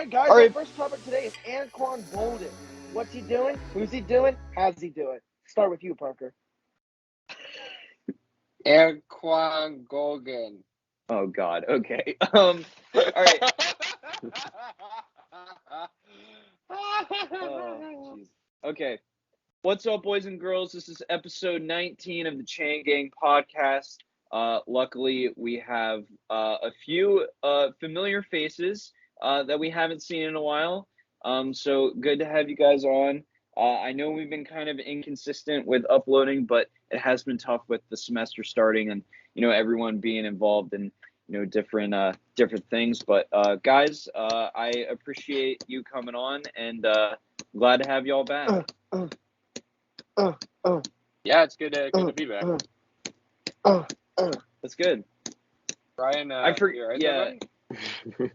right, guys. All Our right. first topic today is Anquan Bolden. What's he doing? Who's he doing? How's he doing? Start with you, Parker. Anquan Golgan. Oh God. Okay. All right. Oh, jeez. Okay. What's up, boys and girls? This is episode 19 of the Chaingang podcast. Luckily, we have a few familiar faces that we haven't seen in a while. So good to have you guys on. I know we've been kind of inconsistent with uploading, but it has been tough with the semester starting and everyone being involved in different things. But guys, I appreciate you coming on, and glad to have y'all back. Yeah, it's good to be back. That's good. Ryan, you're right there, buddy?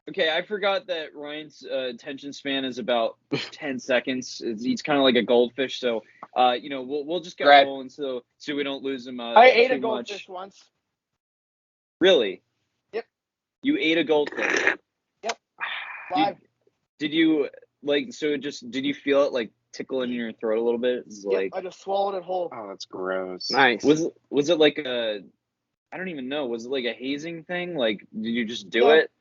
Okay, I forgot that Ryan's attention span is about 10 seconds. He's kind of like a goldfish, so we'll just get rolling so we don't lose him. I ate too a goldfish much. once. Really? Yep. You ate a goldfish? Yep. Live. Did you did you feel it like tickle in your throat a little bit? Yep, I just swallowed it whole. Oh, that's gross. Nice. Was it like I don't even know. Was it like a hazing thing? Like, did you just do it?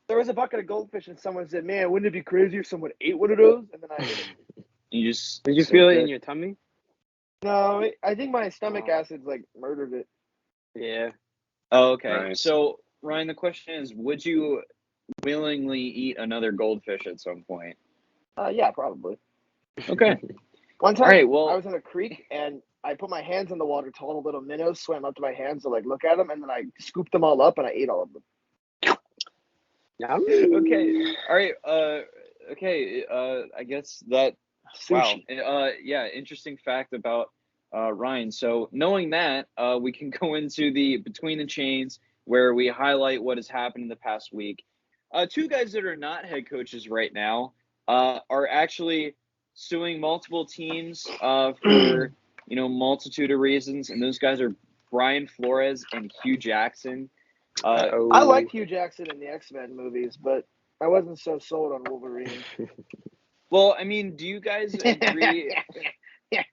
There was a bucket of goldfish, and someone said, "Man, wouldn't it be crazy if someone ate one of those?" And then I ate it. You just Did you feel it in your tummy? No, I think my stomach acids like murdered it. Yeah. Oh, okay. Nice. So, Ryan, the question is, would you willingly eat another goldfish at some point? Yeah, probably. Okay. One time, All right, well, I was in a creek, and I put my hands in the water till all the little minnows swam up to my hands to like look at them, and then I scooped them all up and I ate all of them. Okay. All right. Okay. I guess that. Sushi. Wow. Yeah. Interesting fact about Ryan. So knowing that, we can go into the Between the Chains, where we highlight what has happened in the past week. Two guys that are not head coaches right now are actually suing multiple teams for multitude of reasons, and those guys are Brian Flores and Hugh Jackson. I liked Hugh Jackson in the X-Men movies, but I wasn't so sold on Wolverine. Well, I mean, do you guys agree? Good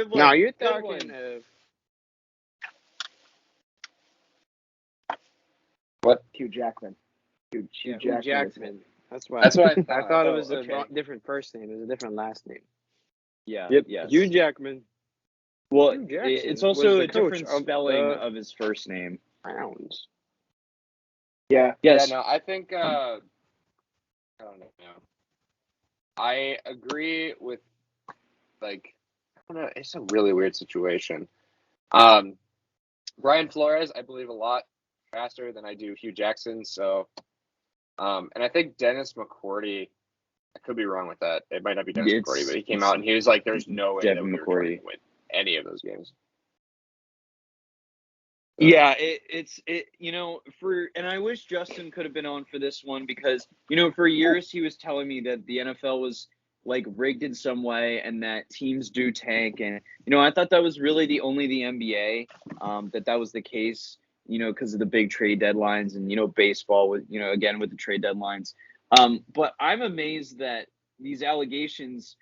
one. No, you're Good talking one. of What? Hugh Jackman. Hugh Hugh Jackman. That's why. That's what I I thought. thought it was okay. a different first name. It was a different last name. Yeah. Yep. Yes. Hugh Jackman. Well, Hugh Jackson it's also was a the coach different of spelling the of his first name. Browns. Yeah. Yes. Yeah, no, I think I don't know. I agree with I don't know, it's a really weird situation. Brian Flores, I believe a lot faster than I do Hugh Jackson, so and I think Dennis McCourty, I could be wrong with that. It might not be Dennis McCourty, but he came out and he was like, there's no way that Devin we were McCourty. trying to win any of those games. Yeah, it's and I wish Justin could have been on for this one because, for years he was telling me that the NFL was like rigged in some way and that teams do tank. And, I thought that was really the NBA, that was the case, because of the big trade deadlines and, baseball with, again, with the trade deadlines. But I'm amazed that these allegations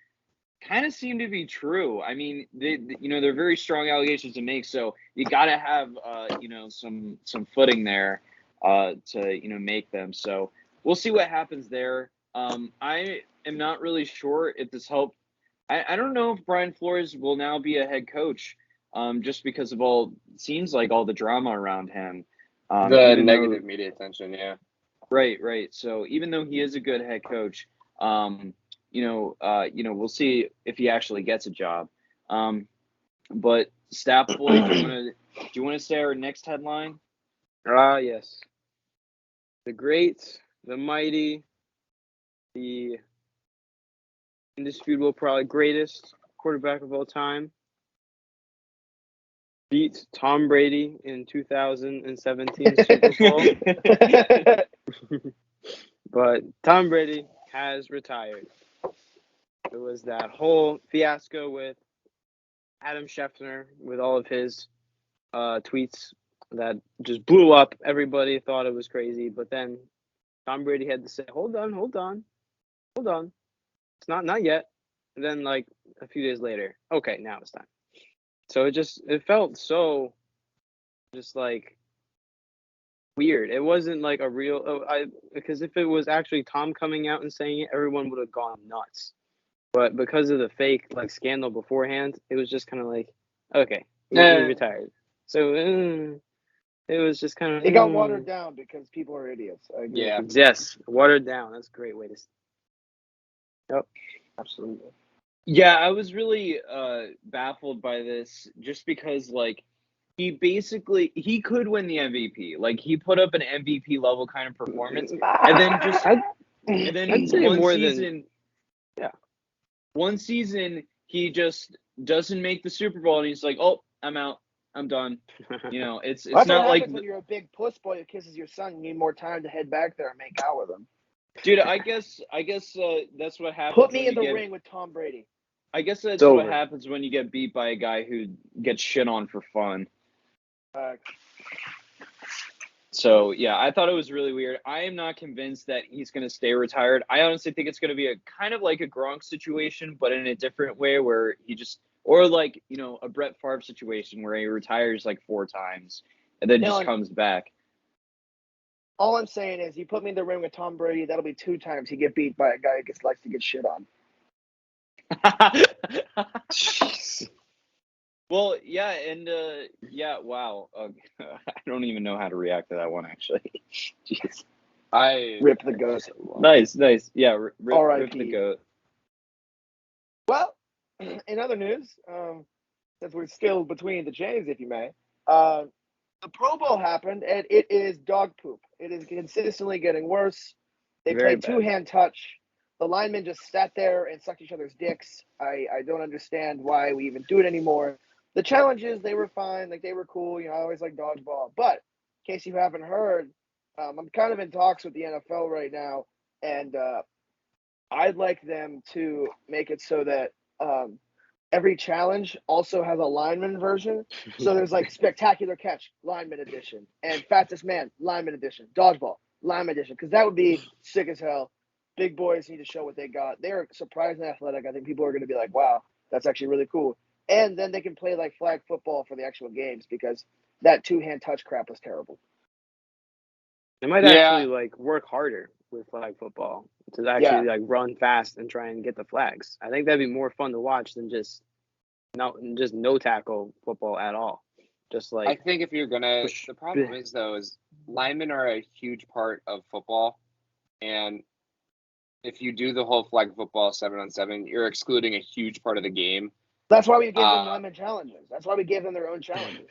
kind of seem to be true. I mean, they're very strong allegations to make, so you got to have some footing there to make them. So we'll see what happens there. I am not really sure if this helped. I don't know if Brian Flores will now be a head coach, just because of seems like all the drama around him. The negative media attention, yeah. Right. So even though he is a good head coach, we'll see if he actually gets a job. But Staff Boy, do you want to say our next headline? Yes. The great, the mighty, the indisputable, probably greatest quarterback of all time beat Tom Brady in 2017 Super Bowl. But Tom Brady has retired. It was that whole fiasco with Adam Schefter with all of his tweets that just blew up. Everybody thought it was crazy, but then Tom Brady had to say, hold on. It's not yet. And then like a few days later, okay, now it's time. So it felt so just like weird. It wasn't like a real because if it was actually Tom coming out and saying it, everyone would have gone nuts. But because of the fake like scandal beforehand, it was just kind of like, okay, he retired. So it was just kind of It got watered down because people are idiots. I agree. Yeah. Yes, watered down. That's a great way to. Yep, absolutely. Yeah, I was really baffled by this just because like he could win the MVP. Like he put up an MVP level kind of performance, and then I'd say one more season, than yeah. One season he just doesn't make the Super Bowl, and he's like, "Oh, I'm out. I'm done." You know, it's That's not what like happens when you're a big puss boy who kisses your son. You need more time to head back there and make out with him. dude. I guess that's what happens. Put me when in you the get, ring with Tom Brady. I guess that's It's what over. happens when you get beat by a guy who gets shit on for fun. So yeah, I thought it was really weird. I am not convinced that he's going to stay retired. I honestly think it's going to be a kind of like a Gronk situation, but in a different way, where he just or like a Brett Favre situation where he retires like 4 times and then just comes back. All I'm saying is, you put me in the ring with Tom Brady, that'll be 2 times he get beat by a guy who likes to get shit on. Jeez. Well, yeah, and wow. I don't even know how to react to that one actually. Jeez. Rip the goat. Nice. Yeah, rip the goat. Well, in other news, since we're still between the chains, if you may, the Pro Bowl happened, and it is dog poop. It is consistently getting worse. They Very played bad. 2-hand touch. The linemen just sat there and sucked each other's dicks. I don't understand why we even do it anymore. The challenges, they were fine. Like, they were cool. I always like dodgeball. But in case you haven't heard, I'm kind of in talks with the NFL right now, and I'd like them to make it so that every challenge also has a lineman version. So there's like spectacular catch, lineman edition, and fastest man, lineman edition, dodgeball, lineman edition, because that would be sick as hell. Big boys need to show what they got. They're surprisingly athletic. I think people are going to be like, wow, that's actually really cool. And then they can play like flag football for the actual games, because that 2-hand touch crap was terrible. They might actually like work harder with flag football to actually like run fast and try and get the flags. I think that'd be more fun to watch than just no tackle football at all. Just like I think if you're gonna, the problem is linemen are a huge part of football, and if you do the whole flag football 7-on-7, you're excluding a huge part of the game. That's why we gave them lineman challenges. That's why we gave them their own challenges.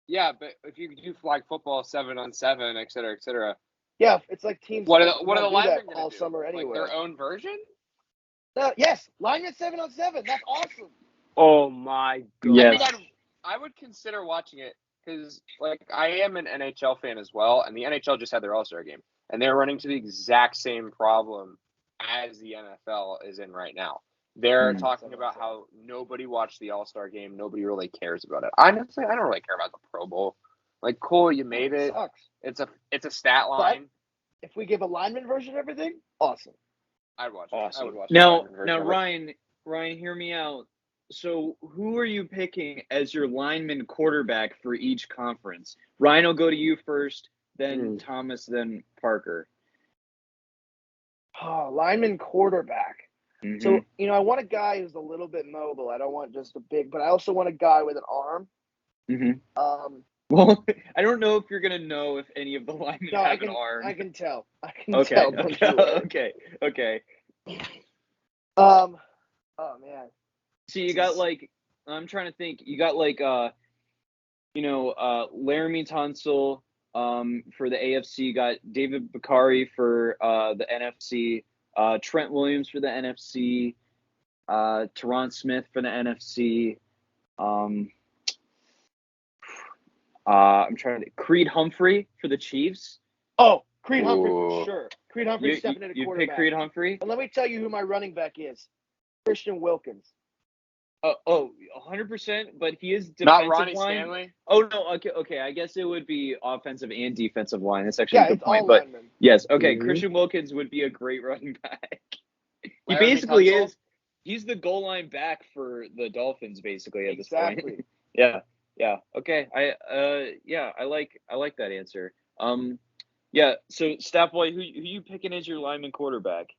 Yeah, but if you do flag football 7-on-7, et cetera, yeah, it's like teams. What are the linemen all do? Summer anyway? Like their own version? Yes, lineman 7-on-7. That's awesome. Oh my god! Yes. I would consider watching it because, like, I am an NHL fan as well, and the NHL just had their All-Star game, and they're running to the exact same problem as the NFL is in right now. They're talking about how nobody watched the All-Star game, nobody really cares about it. Honestly, I don't really care about the Pro Bowl. Like, cool, you made it. Sucks. It's a stat line. But if we give a lineman version of everything, awesome. I'd watch Awesome. it. I would watch Now, it. Ryan, hear me out. So, who are you picking as your lineman quarterback for each conference? Ryan will go to you first, then Thomas, then Parker. Oh, lineman quarterback. Mm-hmm. So, I want a guy who's a little bit mobile. I don't want just a big, but I also want a guy with an arm. Mm-hmm. Well, I don't know if you're gonna know if any of the linemen have an arm. I can tell. Tell. Don't you worry. Okay. Oh man. So you got like, I'm trying to think. You got like, Laramie Tunsil, for the AFC. You got David Bakari for the NFC. Trent Williams for the NFC. Teron Smith for the NFC. I'm trying to Creed Humphrey for the Chiefs. Oh, Creed Humphrey for sure. Creed Humphrey stepping into quarterback. You pick Creed Humphrey? And let me tell you who my running back is. Christian Wilkins. Oh, 100%. But he is Not defensive Ronnie line. Stanley. Oh no, okay. I guess it would be offensive and defensive line. That's actually a Yeah, good it's point. all But linemen. yes, okay. Mhm. Christian Wilkins would be a great running back. He Laramie basically Tunsil? is. He's the goal line back for the Dolphins, basically at this point. Exactly. Yeah. Okay. I like that answer. Yeah. So Staffboy, who you picking as your lineman quarterback?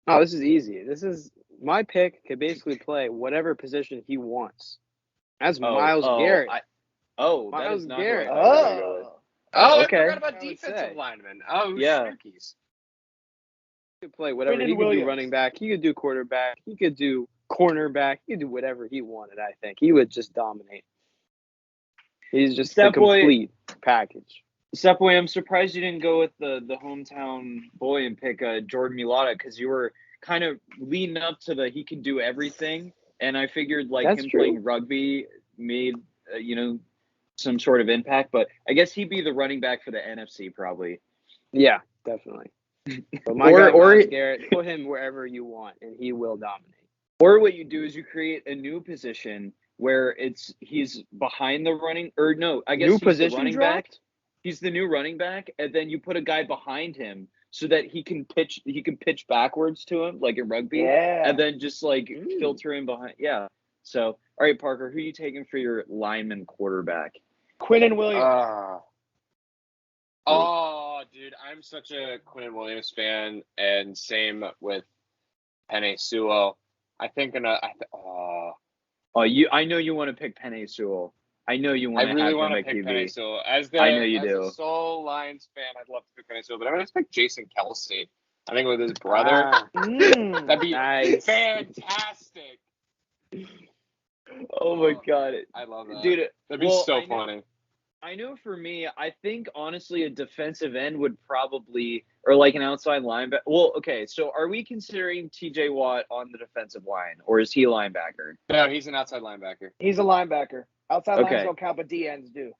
Oh, this is easy. This is my pick. Could basically play whatever position he wants. That's Miles Garrett. That is Miles not who I Garrett. thought you were gonna go with. Oh, Okay. I forgot about I would defensive say. linemen. Oh, Yeah. Snookies. He could play whatever. Quinnen He could Williams. do running back. He could do quarterback. He could do cornerback. He could do whatever he wanted. I think he would just dominate. He's just the Stat boy- complete package. Stepway, I'm surprised you didn't go with the hometown boy and pick Jordan Mulata because you were kind of leading up to the he can do everything, and I figured like That's him true. playing rugby made some sort of impact. But I guess he'd be the running back for the NFC probably. Yeah, definitely. But my Or- guy, or- Miles Garrett, put him wherever you want, and he will dominate. Or what you do is you create a new position where he's behind the running or no, I guess New he's the position running draft? back. He's the new running back, and then you put a guy behind him so that he can pitch backwards to him like in rugby, Yeah. and then just like Mm. filter in behind. Yeah. So, all right, Parker, who are you taking for your lineman quarterback? Quinnen Williams. Oh, dude, I'm such a Quinn Williams fan, and same with Penei Sewell. I think I know you want to pick Penei Sewell. I know you want I to really have want him to at pick QB. Penei Sewell. As I know you as do. a sole Lions fan, I'd love to pick Penei Sewell, but I'm going to pick Jason Kelsey. I think with his brother, that'd be Nice. fantastic. Oh my god, I love that. dude! That'd be well, so I know- funny. I know for me, I think honestly a defensive end would probably, or like an outside linebacker. Well, okay, so are we considering TJ Watt on the defensive line, or is he a linebacker? No, he's an outside linebacker. He's a linebacker. Outside Okay. lines don't count, but D ends do.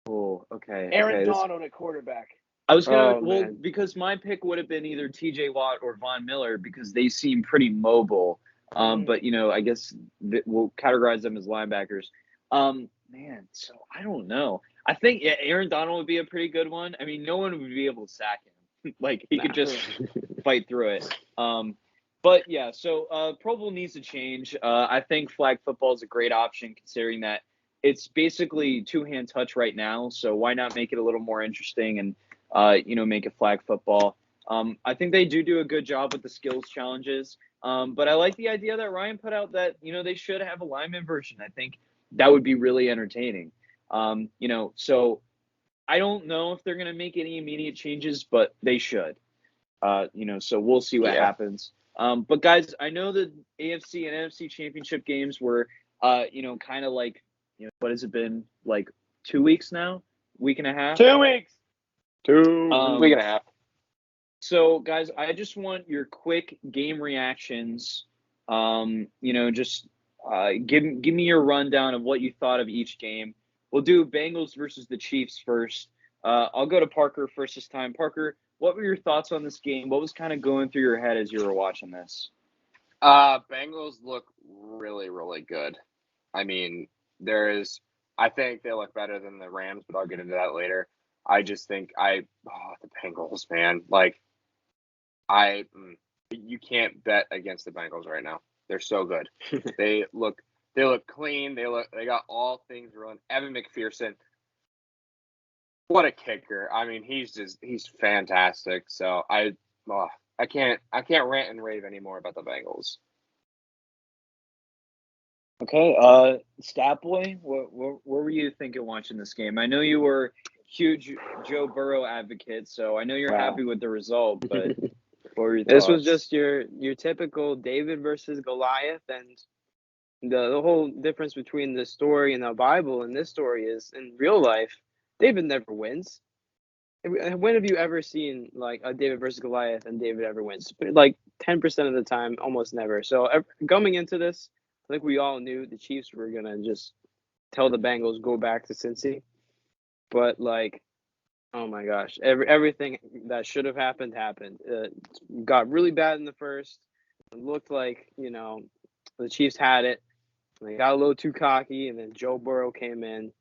Oh, okay. Aaron okay, this- Donald at quarterback. I was gonna, Oh, well, man. because my pick would have been either TJ Watt or Von Miller because they seem pretty mobile. But I guess we'll categorize them as linebackers. Man, so I don't know. I think Aaron Donald would be a pretty good one. I mean, no one would be able to sack him. Like he could just fight through it. But yeah, so Pro Bowl needs to change. I think flag football is a great option considering that it's basically two-hand touch right now. So why not make it a little more interesting and make it flag football? I think they do a good job with the skills challenges. But I like the idea that Ryan put out that they should have a lineman version. I think that would be really entertaining. So I don't know if they're going to make any immediate changes, but they should. So we'll see what happens. But guys, I know the AFC and NFC championship games were, kind of like, what has it been, like 2 weeks now? Week and a half? 2 weeks. Week and a half. So, guys, I just want your quick game reactions. Just give me your rundown of what you thought of each game. We'll do Bengals versus the Chiefs first. I'll go to Parker first this time. Parker, what were your thoughts on this game? What was kind of going through your head as you were watching this? Bengals look really, really good. I mean, I think they look better than the Rams, but I'll get into that later. I just think the Bengals, man, like you can't bet against the Bengals right now. They're so good. They look clean. They got all things rolling. Evan McPherson, what a kicker. I mean, he's fantastic. So I can't rant and rave anymore about the Bengals. Okay, Stat Boy, what were you thinking watching this game? I know you were huge Joe Burrow advocate, so I know you're happy with the result, but what were your thoughts? This was just your typical David versus Goliath, and the whole difference between the story in the Bible and this story is in real life, David never wins. When have you ever seen like a David versus Goliath and David ever wins? Like 10% of the time, almost never. So coming into this, I think we all knew the Chiefs were gonna just tell the Bengals go back to Cincy, but like, oh my gosh, everything that should have happened happened. Got really bad in the first. It looked like the Chiefs had it, They got a little too cocky, and then Joe Burrow came in.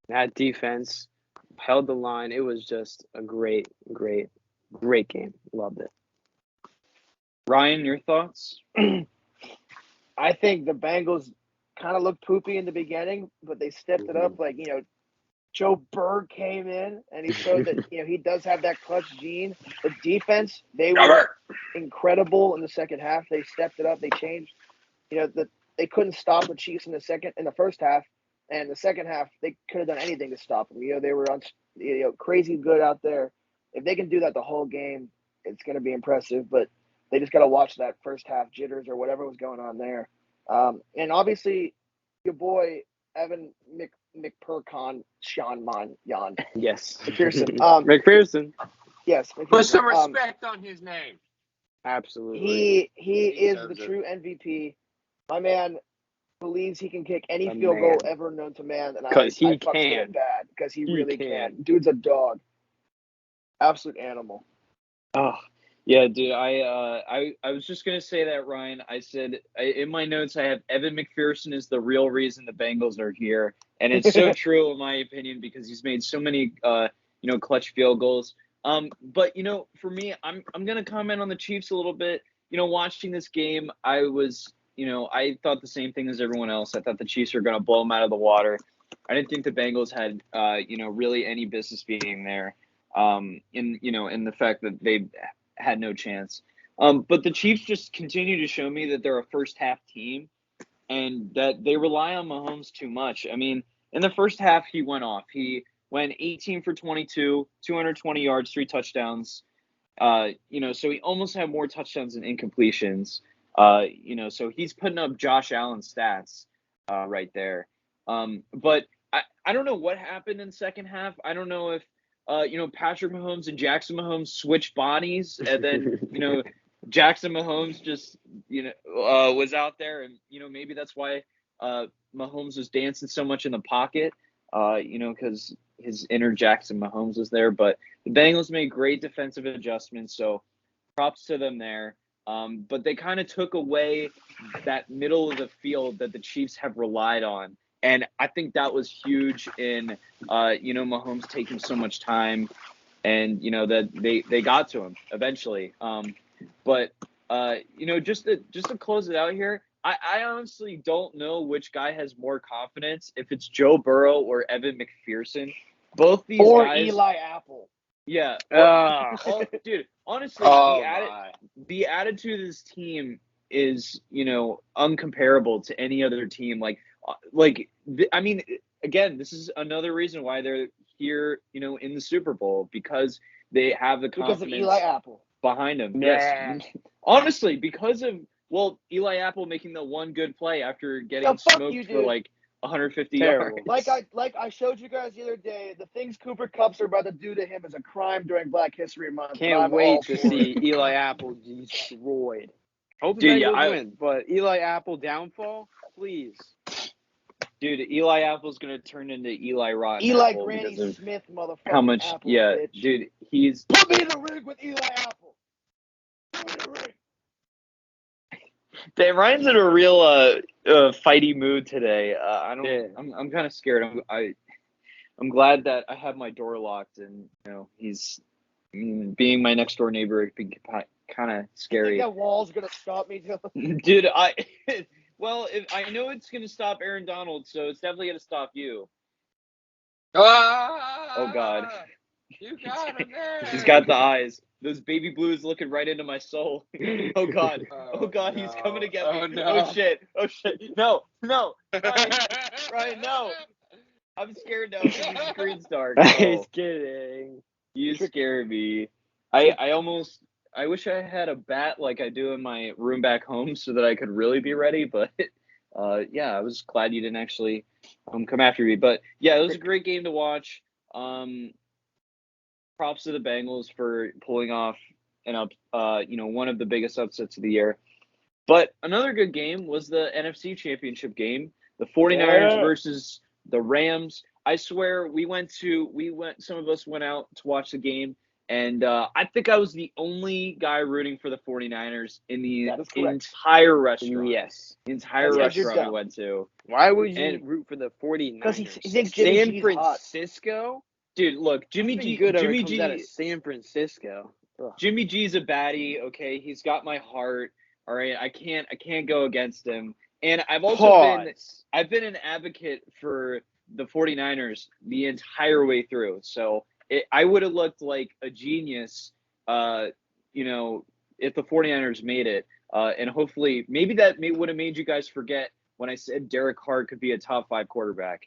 That defense held the line. It was just a great, great, great game. Loved it. Ryan, your thoughts? I think the Bengals kind of looked poopy in the beginning, but they stepped it up. Like, Joe Burr came in and he showed that, he does have that clutch gene. The defense, they were incredible in the second half. They stepped it up. They changed. They couldn't stop the Chiefs in the first half, and the second half they could have done anything to stop them. They were crazy good out there. If they can do that the whole game, it's going to be impressive. But they just got to watch that first half jitters or whatever was going on there. And obviously, your boy Evan McPherson, Yon. Yes. McPherson. McPherson. Yes. Put McPherson. some respect on his name. Absolutely. He is the deserves it. true MVP. My man believes he can kick any The field man. goal ever known to man, and 'Cause he I fucks can. with it bad because he really can. Dude's a dog, absolute animal. Oh, yeah, dude. I was just gonna say that, Ryan. I said in my notes I have Evan McPherson is the real reason the Bengals are here, and it's so true in my opinion because he's made so many clutch field goals. But for me, I'm gonna comment on the Chiefs a little bit. Watching this game, I was. I thought the same thing as everyone else. I thought the Chiefs were going to blow them out of the water. I didn't think the Bengals had, really any business being there. In the fact that they had no chance. But the Chiefs just continue to show me that they're a first half team, and that they rely on Mahomes too much. I mean, in the first half, he went off. He went 18 for 22, 220 yards, 3 touchdowns. So he almost had more touchdowns than incompletions. So he's putting up Josh Allen stats right there. But I don't know what happened in the second half. I don't know if Patrick Mahomes and Jackson Mahomes switched bodies, and then Jackson Mahomes just was out there, and maybe that's why Mahomes was dancing so much in the pocket. Because his inner Jackson Mahomes was there. But the Bengals made great defensive adjustments, so props to them there. But they kind of took away that middle of the field that the Chiefs have relied on. And I think that was huge in, Mahomes taking so much time and, that they got to him eventually. But just to close it out here, I honestly don't know which guy has more confidence, if it's Joe Burrow or Evan McPherson. Both these or guys. Eli Apple. Yeah. Dude, honestly, the attitude of this team is, uncomparable to any other team. Again, this is another reason why they're here, in the Super Bowl, because they have the confidence Because of Eli Apple behind them. Nah. Yes. Honestly, because of, Eli Apple making the one good play after getting smoked for 150 Terrible. yards. Like I showed you guys the other day, the things Cooper Kupps are about to do to him is a crime during Black History Month. Can't wait to see Eli Apple destroyed. Hope the Dude, Bengals win, but Eli Apple downfall, please. Dude, Eli Apple's gonna turn into Eli Rotten. Eli Apple Granny because of Smith, motherfucker. how much? Apple, Yeah, bitch. dude, he's. Put me in the ring with Eli Apple. Put me in the ring. Damn, Ryan's in a real fighty mood today. Yeah. I'm kind of scared. I'm glad that I have my door locked, and he's being my next door neighbor. It'd be kind of I scary. think that wall's gonna stop me, Dylan. Dude, well, I know it's gonna stop Aaron Donald, so it's definitely gonna stop you. Oh God. You got him there. He's got the eyes. Those baby blues looking right into my soul. Oh God. Oh God, no. he's coming to get me. Oh, no. Oh shit. No. Ryan, no. I'm scared now because the screen's dark. He's Oh, kidding. you scare me. I wish I had a bat like I do in my room back home so that I could really be ready, but I was glad you didn't actually come after me. But yeah, it was a great game to watch. Props to the Bengals for pulling off one of the biggest upsets of the year. But another good game was the NFC Championship game, the 49ers versus the Rams. I swear some of us went out to watch the game, And I think I was the only guy rooting for the 49ers in the That is correct. entire restaurant. Yes. The entire Yes, you're restaurant we dumb. went to. Why would you And- root for the 49ers? Because he thinks Jimmy San G's hot. Francisco? Dude, look, Jimmy Nothing G. good ever Jimmy comes out of G. San Francisco. Ugh. Jimmy G's a baddie. Okay, he's got my heart. All right, I can't go against him. And I've also been an advocate for the 49ers the entire way through. So I would have looked like a genius, if the 49ers made it. And hopefully, maybe that would have made you guys forget when I said Derek Carr could be a top 5 quarterback.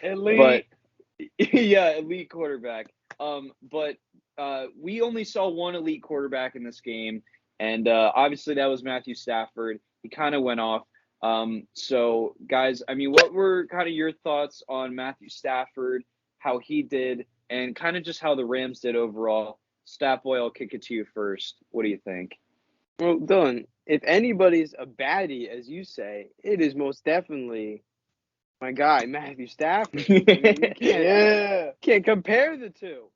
Elite. Elite quarterback. But we only saw one elite quarterback in this game, and obviously that was Matthew Stafford. He kind of went off. So guys, I mean, what were kind of your thoughts on Matthew Stafford, how he did, and kind of just how the Rams did overall? Staffboy, I'll kick it to you first. What do you think? Well, Dylan, if anybody's a baddie, as you say, it is most definitely my guy, Matthew Stafford. I mean, you can't compare the two.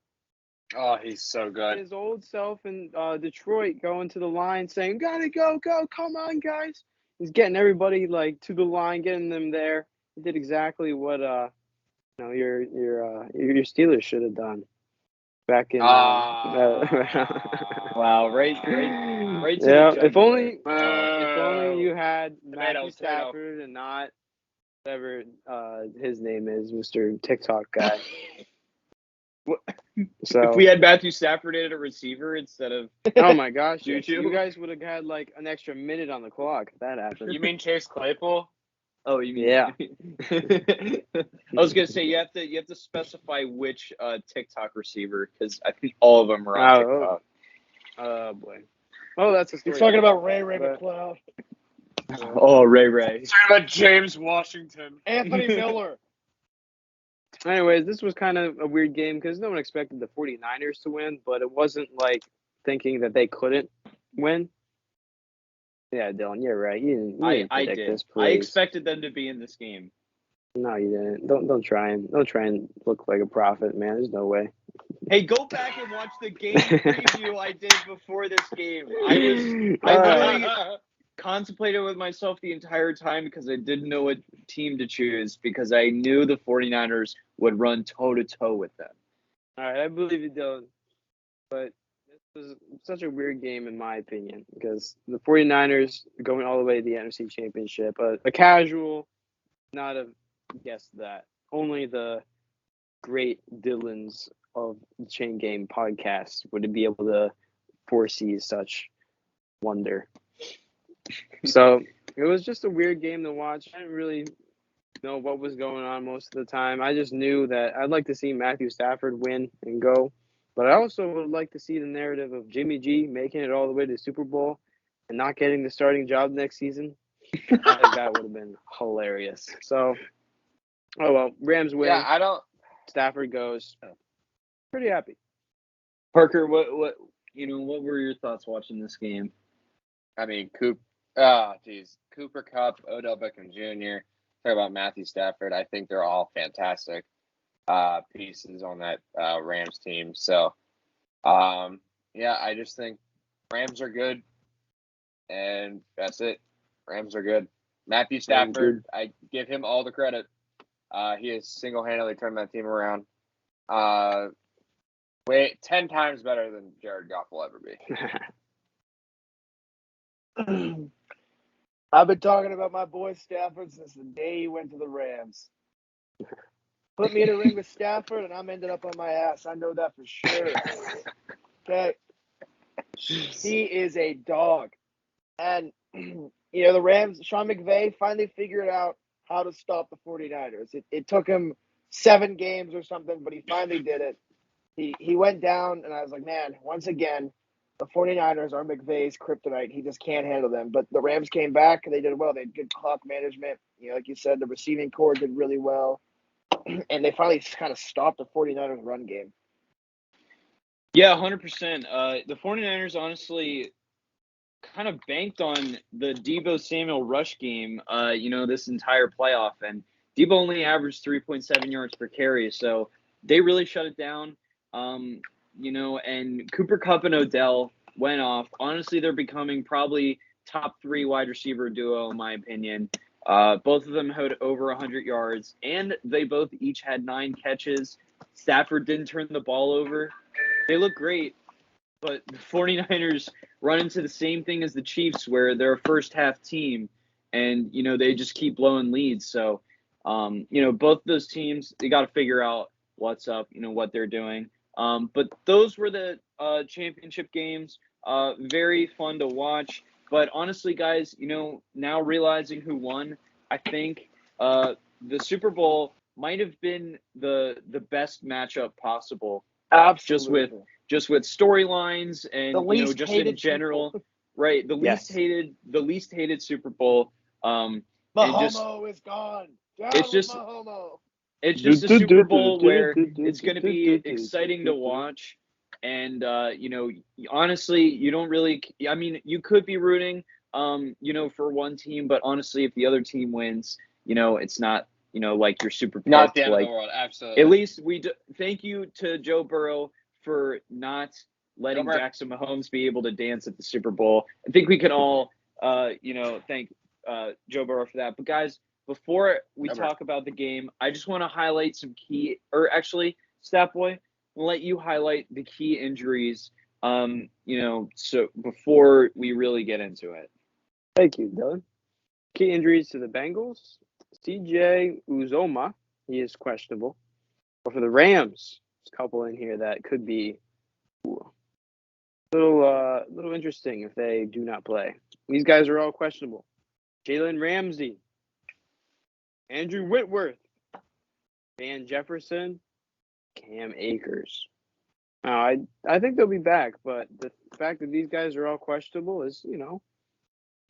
Oh, he's so good. His old self in Detroit going to the line saying, gotta go, come on, guys. He's getting everybody like to the line, getting them there. He did exactly what your Steelers should have done back in. Wow, right. Yeah, if only you had Matthew Stafford and not whatever his name is, Mr. TikTok guy. So if we had Matthew Stafford at a receiver instead of oh my gosh, yes, Juju? you guys would have had like an extra minute on the clock if that happened. You mean Chase Claypool? Oh, you mean Yeah. I was gonna say you have to specify which TikTok receiver because I think all of them are on TikTok. Oh boy. Oh, that's a story. He's talking about Ray McCloud. Oh, Ray. Talking about James Washington. Anthony Miller. Anyways, this was kind of a weird game because no one expected the 49ers to win, but it wasn't like thinking that they couldn't win. Yeah, Dylan, you're right. You didn't I predict did. this, I please. expected them to be in this game. No, you didn't. Don't try and look like a prophet, man. There's no way. Hey, go back and watch the game preview I did before this game. I literally contemplated with myself the entire time because I didn't know what team to choose because I knew the 49ers would run toe-to-toe with them. All right, I believe you, Dylan. But this was such a weird game in my opinion because the 49ers going all the way to the NFC Championship. A casual not have guessed that. Only the great Dylans of the Chaingang podcast would be able to foresee such wonder. So it was just a weird game to watch. I didn't really know what was going on most of the time. I just knew that I'd like to see Matthew Stafford win and go. But I also would like to see the narrative of Jimmy G making it all the way to the Super Bowl and not getting the starting job next season. I think that would have been hilarious. So, oh well, Rams win. Yeah, Stafford goes. Pretty happy. Parker, what were your thoughts watching this game? I mean, Cooper Kupp, Odell Beckham Jr. Talk about Matthew Stafford. I think they're all fantastic pieces on that Rams team. So, I just think Rams are good, and that's it. Rams are good. Matthew Stafford, I give him all the credit. He has single-handedly turned that team around. 10 times better than Jared Goff will ever be. I've been talking about my boy Stafford since the day he went to the Rams. Put me in a ring with Stafford, and I'm ended up on my ass. I know that for sure. Okay. He is a dog. And, the Rams, Sean McVay finally figured out how to stop the 49ers. It took him 7 games or something, but he finally did it. He went down, and I was like, man, once again, the 49ers are McVay's kryptonite. He just can't handle them. But the Rams came back, and they did well. They had good clock management. Like you said, the receiving core did really well. And they finally kind of stopped the 49ers run game. Yeah, 100%. The 49ers honestly kind of banked on the Deebo Samuel rush game, this entire playoff. And Deebo only averaged 3.7 yards per carry. So they really shut it down. And Cooper Kupp and Odell went off. Honestly, they're becoming probably top 3 wide receiver duo in my opinion. Both of them had over 100 yards, and they both each had 9 catches. Stafford didn't turn the ball over. They look great, but the 49ers run into the same thing as the Chiefs, where they're a first-half team, and, they just keep blowing leads. So, both those teams, they got to figure out what's up, what they're doing. But those were the championship games. Very fun to watch. But honestly, guys, now realizing who won, I think the Super Bowl might have been the best matchup possible. Absolutely. Just with storylines and The least just hated in general, people. right? The Yes. least hated Super Bowl. And just Mahomo is gone. Down it's just Mahomo. it's just a Super Bowl where it's going to be exciting to watch. And, honestly, you don't really – I mean, you could be rooting, for one team. But honestly, if the other team wins, it's not, like you're super pissed. Not the end of the world, absolutely. At least thank you to Joe Burrow for not letting Joe Burrow. Jackson Mahomes be able to dance at the Super Bowl. I think we can all, thank Joe Burrow for that. But, guys, before we talk about the game, I just want to highlight some key – or actually, Stat Boy – we'll let you highlight the key injuries, so before we really get into it. Thank you, Dylan. Key injuries to the Bengals. CJ Uzoma, he is questionable. But for the Rams, there's a couple in here that could be a little interesting if they do not play. These guys are all questionable. Jalen Ramsey, Andrew Whitworth, Van Jefferson, Cam Akers. I think they'll be back, but the fact that these guys are all questionable is, a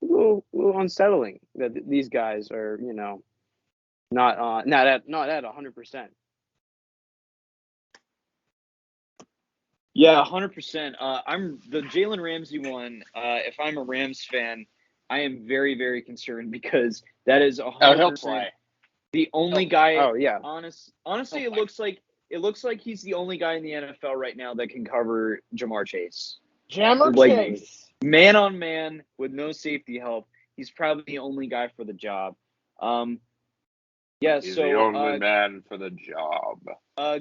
little unsettling that these guys are, not at 100%. Yeah, 100%. I'm the Jalen Ramsey one. If I'm a Rams fan, I am very, very concerned because that is 100% the only guy. Oh yeah. Honestly, it looks like he's the only guy in the NFL right now that can cover Jamar Chase. Chase. Man on man with no safety help. He's probably the only guy for the job. He's the only man for the job.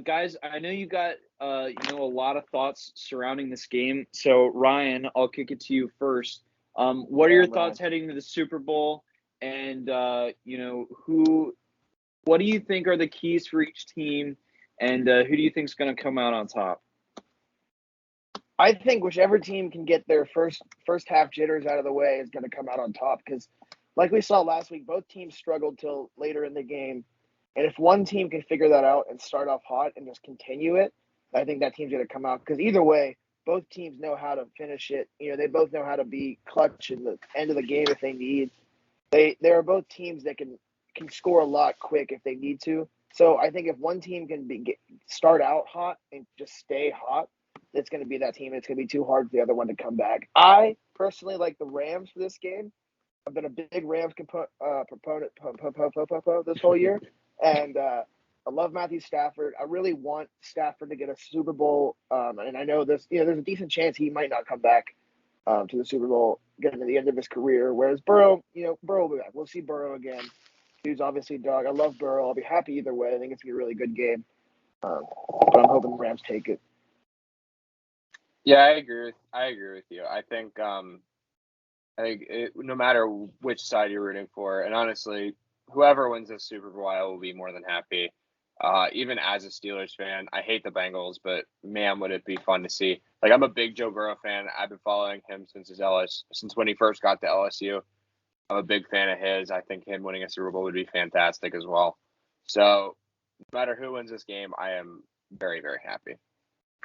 Guys, I know you got a lot of thoughts surrounding this game. So Ryan, I'll kick it to you first. What are your thoughts heading to the Super Bowl? And what do you think are the keys for each team? And who do you think is going to come out on top? I think whichever team can get their first half jitters out of the way is going to come out on top because, like we saw last week, both teams struggled till later in the game. And if one team can figure that out and start off hot and just continue it, I think that team's going to come out. Because either way, both teams know how to finish it. They both know how to be clutch in the end of the game if they need. They are both teams that can score a lot quick if they need to. So I think if one team can start out hot and just stay hot, it's going to be that team. It's going to be too hard for the other one to come back. I personally like the Rams for this game. I've been a big Rams proponent this whole year, and I love Matthew Stafford. I really want Stafford to get a Super Bowl, and I know there's a decent chance he might not come back to the Super Bowl, getting to the end of his career. Whereas Burrow, Burrow will be back. We'll see Burrow again. He's obviously a dog. I love Burrow. I'll be happy either way. I think it's going to be a really good game. But I'm hoping the Rams take it. Yeah, I agree with you. I think no matter which side you're rooting for, and honestly, whoever wins this Super Bowl, I will be more than happy. Even as a Steelers fan, I hate the Bengals, but man, would it be fun to see. Like, I'm a big Joe Burrow fan. I've been following him since when he first got to LSU. I'm a big fan of his. I think him winning a Super Bowl would be fantastic as well. So no matter who wins this game, I am very, very happy.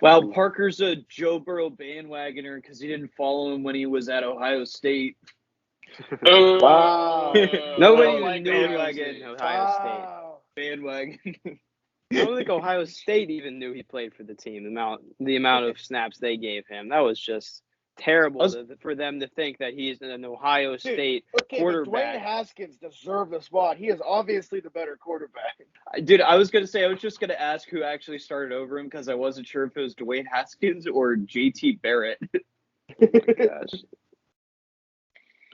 Wow, Parker's a Joe Burrow bandwagoner because he didn't follow him when he was at Ohio State. Wow. Nobody even knew he was in Ohio State. Bandwagon. I don't think Ohio State even knew he played for the team. The amount of snaps they gave him, that was just terrible for them to think that he's an Ohio State quarterback. But Dwayne Haskins deserved the spot. He is obviously the better quarterback. Dude, I was just gonna ask who actually started over him because I wasn't sure if it was Dwayne Haskins or JT Barrett. Oh my gosh.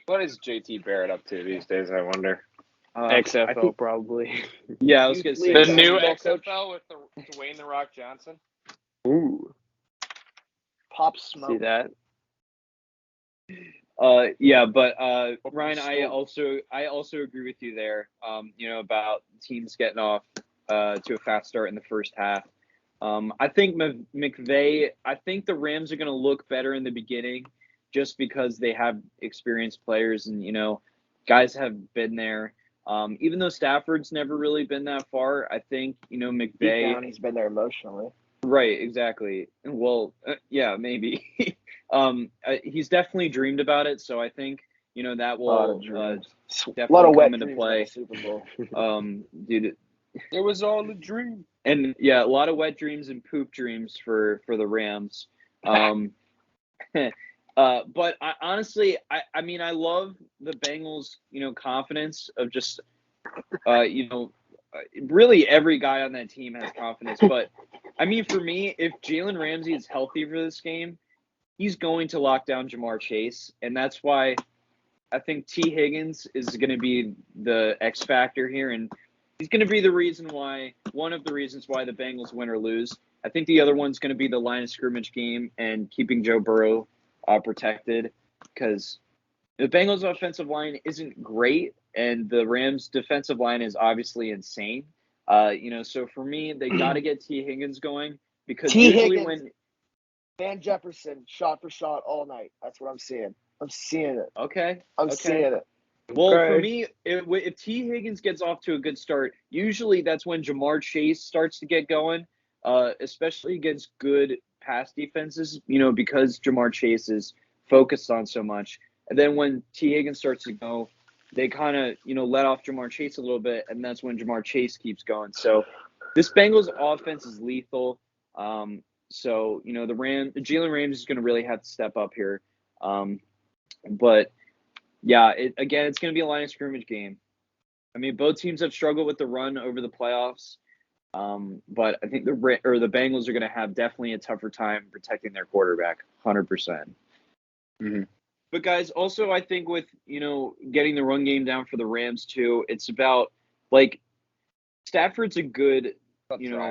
What is JT Barrett up to these days, I wonder? XFL probably. Yeah, I was gonna say The new basketball coach. XFL with Dwayne The Rock Johnson? Ooh. Pop Smoke. See that? Yeah, but Ryan, I also agree with you there. About teams getting off to a fast start in the first half. I think McVay. I think the Rams are going to look better in the beginning, just because they have experienced players and guys have been there. Even though Stafford's never really been that far, I think McVay. Deep down, he's been there emotionally. Right, exactly. Well, yeah, maybe. He's definitely dreamed about it, so I think that will definitely come into play. Super Bowl. Dude, it was all a dream. And yeah, a lot of wet dreams and poop dreams for the Rams. But honestly, I mean, I love the Bengals, confidence of just, really every guy on that team has confidence. But I mean, for me, if Jalen Ramsey is healthy for this game, he's going to lock down Jamar Chase, and that's why I think T. Higgins is going to be the X factor here, and he's going to be one of the reasons why the Bengals win or lose. I think the other one's going to be the line of scrimmage game and keeping Joe Burrow protected, because the Bengals offensive line isn't great, and the Rams defensive line is obviously insane. So for me, they got to get T. Higgins going, because Van Jefferson, shot for shot all night. That's what I'm seeing. I'm seeing it. Okay. I'm seeing it. Well, for me, if T. Higgins gets off to a good start, usually that's when Jamar Chase starts to get going, especially against good pass defenses, because Jamar Chase is focused on so much. And then when T. Higgins starts to go, they kind of, let off Jamar Chase a little bit, and that's when Jamar Chase keeps going. So this Bengals offense is lethal. So, Jalen Ramsey is going to really have to step up here. But yeah, it's going to be a line of scrimmage game. I mean, both teams have struggled with the run over the playoffs. But I think the Bengals are going to have definitely a tougher time protecting their quarterback, 100%. Mm-hmm. But guys, also I think with, getting the run game down for the Rams too, it's about, Stafford's a good,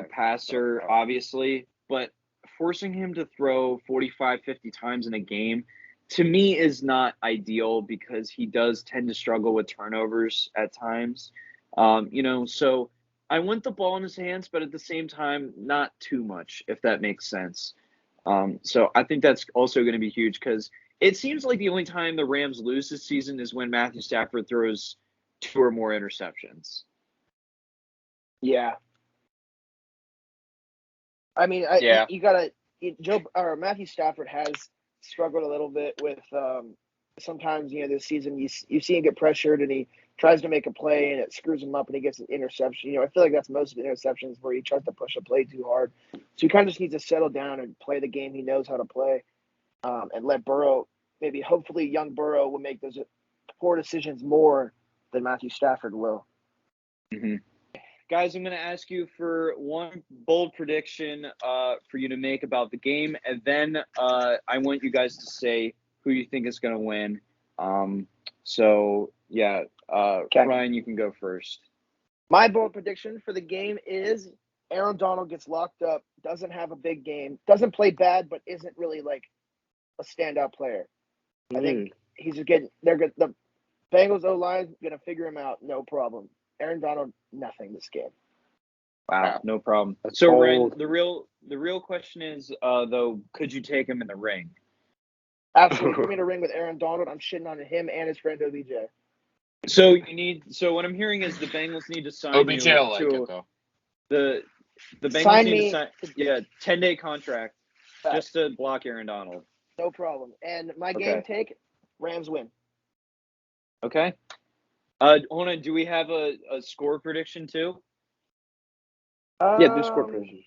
passer, obviously, but forcing him to throw 45, 50 times in a game, to me, is not ideal, because he does tend to struggle with turnovers at times. So I want the ball in his hands, but at the same time, not too much, if that makes sense. So I think that's also going to be huge, because it seems like the only time the Rams lose this season is when Matthew Stafford throws 2 or more interceptions. Yeah. I mean, Matthew Stafford has struggled a little bit with sometimes, this season you see him get pressured and he tries to make a play and it screws him up and he gets an interception. I feel like that's most of the interceptions where he tries to push a play too hard. So he kind of just needs to settle down and play the game he knows how to play, and let Burrow, hopefully young Burrow will make those poor decisions more than Matthew Stafford will. Mm-hmm. Guys, I'm going to ask you for one bold prediction for you to make about the game, and then I want you guys to say who you think is going to win. Okay. Ryan, you can go first. My bold prediction for the game is Aaron Donald gets locked up, doesn't have a big game, doesn't play bad, but isn't really a standout player. I think the Bengals O-line is going to figure him out, no problem. Aaron Donald, nothing this game. Wow, no problem. So, Ryan, the real question is, though, could you take him in the ring? Absolutely. Put me in a ring with Aaron Donald. I'm shitting on him and his friend OBJ. So what I'm hearing is the Bengals need to sign OBJ you like to it, though. The Bengals need to sign 10-day contract just to block Aaron Donald. No problem. And my game take, Rams win. Okay. Hold on. Do we have a score prediction too? Yeah, do score prediction.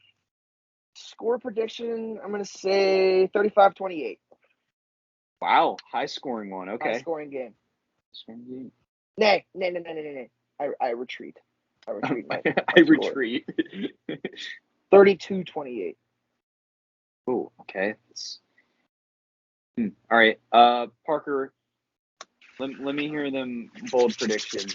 Score prediction, I'm going to say 35-28. Wow, high scoring one. Okay. High scoring game. Scoring game. Nay. I retreat. I retreat. I retreat. 32-28. Oh, okay. All right. Parker, let me hear them bold predictions.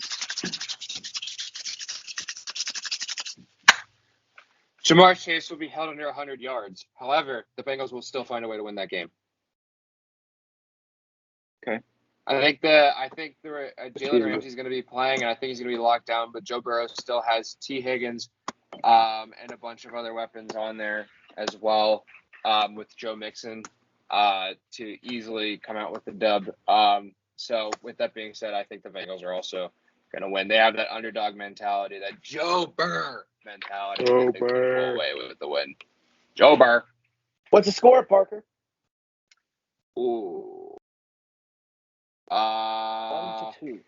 Jamar Chase will be held under 100 yards. However, the Bengals will still find a way to win that game. Okay. I think Jalen Ramsey's going to be playing, and I think he's going to be locked down. But Joe Burrow still has T. Higgins and a bunch of other weapons on there as well, with Joe Mixon to easily come out with the dub. So with that being said, I think the Bengals are also going to win. They have that underdog mentality, that Joe Burr mentality. Joe I think they can Burr. pull away with the win. Joe Burr. What's the score, Parker? Ooh. 1-2.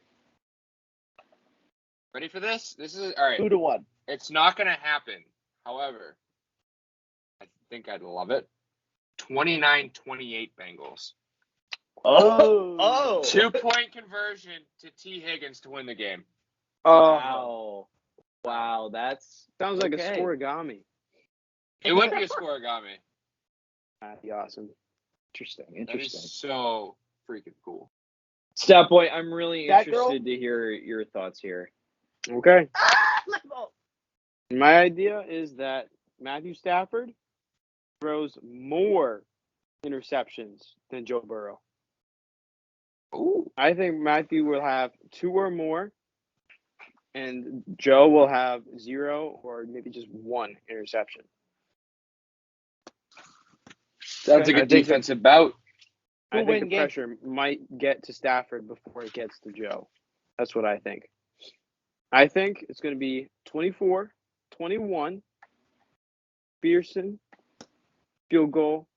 Ready for this? This is all right. 2-1. It's not going to happen. However, I think I'd love it. 29-28 Bengals. Oh. 2-point conversion to T. Higgins to win the game. Wow. That's Sounds like okay. a scoregami. It would be a scoregami. That'd be awesome. interesting. That is so freaking cool. Stat Boy, I'm really That girl? interested to hear your thoughts here. Okay. My fault. My idea is that Matthew Stafford throws more interceptions than Joe Burrow. Ooh. I think Matthew will have 2 or more, and Joe will have 0 or maybe just 1 interception. That's a good defensive bout. I Who think win the game? pressure might get to Stafford before it gets to Joe. That's what I think. I think it's going to be 24-21, Pearson, field goal,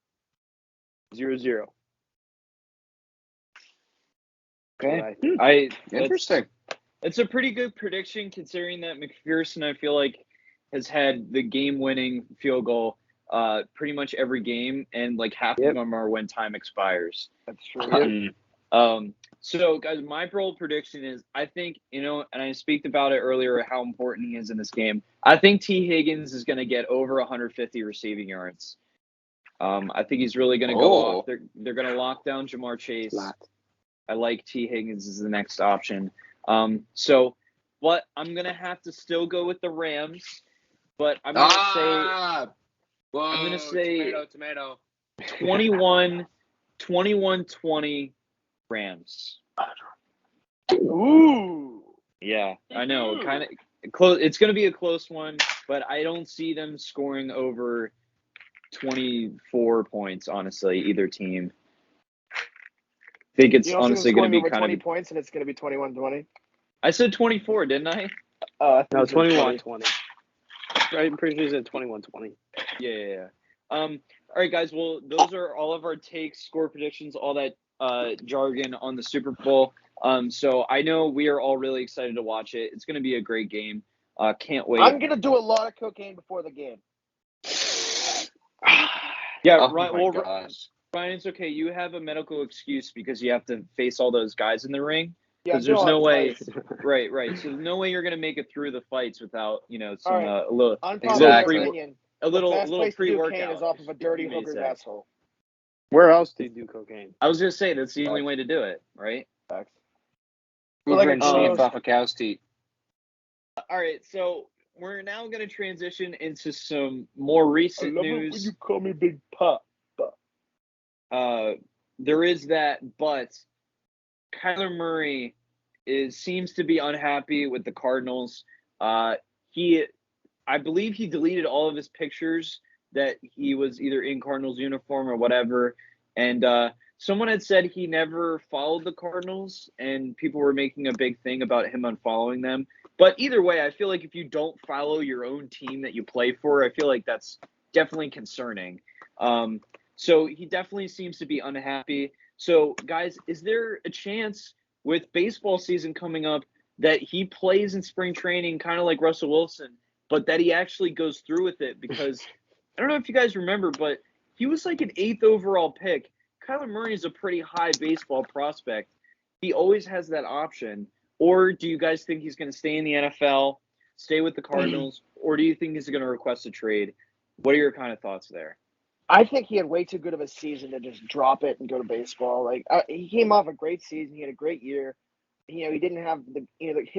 0-0. Okay. That's Interesting. It's a pretty good prediction considering that McPherson, I feel like, has had the game-winning field goal pretty much every game, and like half of them are when time expires. That's true. So, guys, my bold prediction is I think, and I speak about it earlier, how important he is in this game. I think T. Higgins is going to get over 150 receiving yards. I think he's really going to go off. They're going to lock down Jamar Chase. I like T. Higgins as the next option. But I'm going to have to still go with the Rams. But I'm going to say tomato. 21-20 Rams. Ooh. Yeah, I know. Kind of close. It's going to be a close one, but I don't see them scoring over 24 points, honestly, either team. I think it's honestly going to be kind 20 of points, and it's going to be 21-20. I said 24, didn't I? No, 21-20. I'm pretty sure he said 21-20. Yeah. All right, guys. Well, those are all of our takes, score predictions, all that jargon on the Super Bowl. So I know we are all really excited to watch it. It's going to be a great game. Can't wait. I'm going to do a lot of cocaine before the game. Yeah, Oh Ryan, my gosh. Ryan, it's okay. You have a medical excuse because you have to face all those guys in the ring. Yeah, Because there's no way. twice. Right. So there's no way you're going to make it through the fights without, some All right. a little Exactly. Opinion. a little The best place to do pre-workout. cocaine is off of a dirty you may hooker's say. asshole. Where else do you do cocaine? I was going to say that's the only way to do it, right? Facts. Hoover Like a and Sheehan ghost. off a cow's teeth. All right, so we're now going to transition into some more recent news. call me Big Pop. There is that, but Kyler Murray seems to be unhappy with the Cardinals. I believe he deleted all of his pictures that he was either in Cardinals uniform or whatever. And someone had said he never followed the Cardinals, and people were making a big thing about him unfollowing them. But either way, I feel like if you don't follow your own team that you play for, I feel like that's definitely concerning. So he definitely seems to be unhappy. So, guys, is there a chance with baseball season coming up that he plays in spring training kind of like Russell Wilson, but that he actually goes through with it? Because I don't know if you guys remember, but he was like an 8th overall pick Kyler Murray is a pretty high baseball prospect. He always has that option. Or do you guys think he's going to stay in the NFL, stay with the Cardinals, or do you think he's going to request a trade? What are your kind of thoughts there? I think he had way too good of a season to just drop it and go to baseball. Like he came off a great season. He had a great year. He didn't have him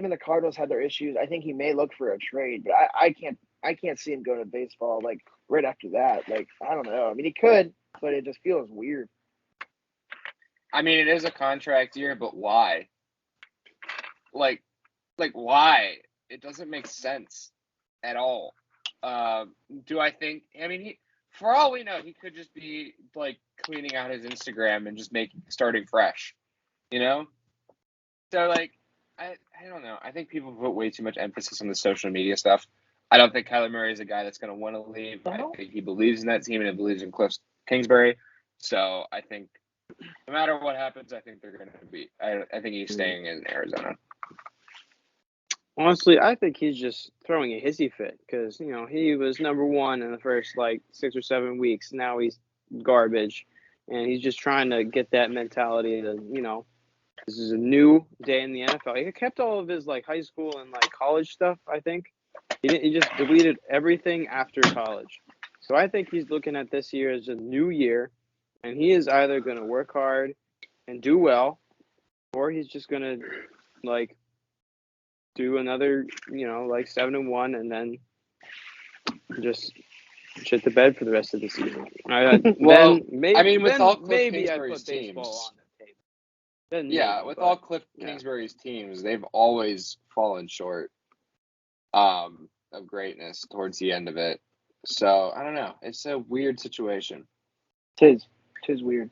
and the Cardinals had their issues. I think he may look for a trade, but I can't see him going to baseball like right after that. Like I don't know. I mean, he could, but it just feels weird. I mean, it is a contract year, but why? Like why? It doesn't make sense at all. Do I think? I mean, for all we know, he could just be like cleaning out his Instagram and just starting fresh, you know? So like, I don't know. I think people put way too much emphasis on the social media stuff. I don't think Kyler Murray is a guy that's going to want to leave. I think he believes in that team and he believes in Cliff Kingsbury. So I think no matter what happens, I think they're going to be. I think he's staying in Arizona. Honestly, I think he's just throwing a hissy fit because, he was number one in the first, 6 or 7 weeks. Now he's garbage. And he's just trying to get that mentality that, this is a new day in the NFL. He kept all of his, high school and, college stuff, I think. He just deleted everything after college. So I think he's looking at this year as a new year. And he is either going to work hard and do well, or he's just going to, do another, 7-1 and then just shit the bed for the rest of the season. Well, maybe, with all Cliff maybe I Kingsbury's put baseball teams, on the table. Then with all Cliff Kingsbury's teams, they've always fallen short of greatness towards the end of it. So I don't know. It's a weird situation. Tis weird.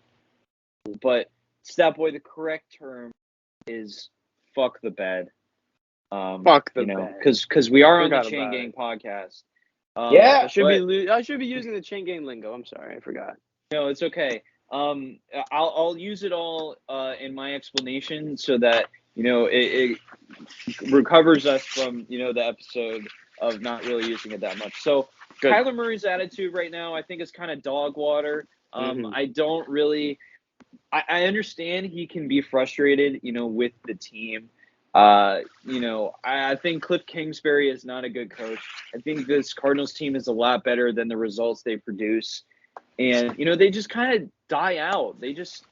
But Stat Boy, the correct term is fuck the bed. Fuck the bed. Because we are on the Chaingang podcast. Yeah, I should be using the Chaingang lingo. I'm sorry, I forgot. No, it's okay. I'll use it all in my explanation so that it recovers us from the episode of not really using it that much. So good. Kyler Murray's attitude right now, I think, is kind of dog water. I don't really. I understand he can be frustrated, with the team. I think Cliff Kingsbury is not a good coach. I think this Cardinals team is a lot better than the results they produce. And, they just kind of die out. They just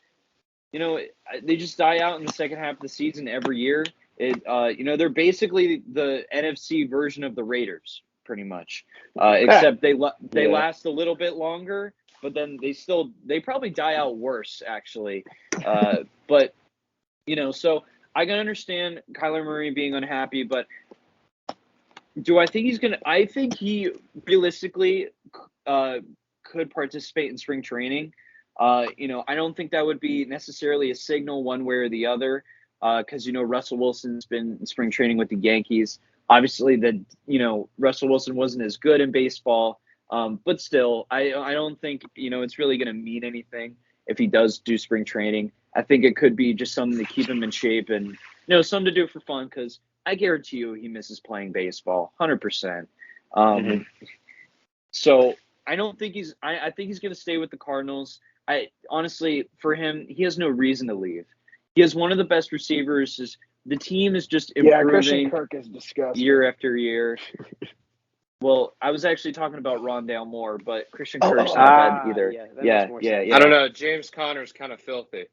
die out in the second half of the season every year. They're basically the NFC version of the Raiders, pretty much. Except they last a little bit longer, but then they probably die out worse, actually. But, so I can understand Kyler Murray being unhappy, but do I think he's going to – I think he realistically could participate in spring training. I don't think that would be necessarily a signal one way or the other because, Russell Wilson's been in spring training with the Yankees. Obviously, Russell Wilson wasn't as good in baseball, but still, I don't think, it's really going to mean anything if he does do spring training. I think it could be just something to keep him in shape and, something to do for fun because I guarantee you he misses playing baseball, 100%. So I don't think I think he's going to stay with the Cardinals. Honestly, for him, he has no reason to leave. He has one of the best receivers. The team is just improving. Christian Kirk is disgusting. Year after year. Well, I was actually talking about Rondale Moore, but Christian Kirk's not bad either. Yeah. I don't know. James Conner's kind of filthy.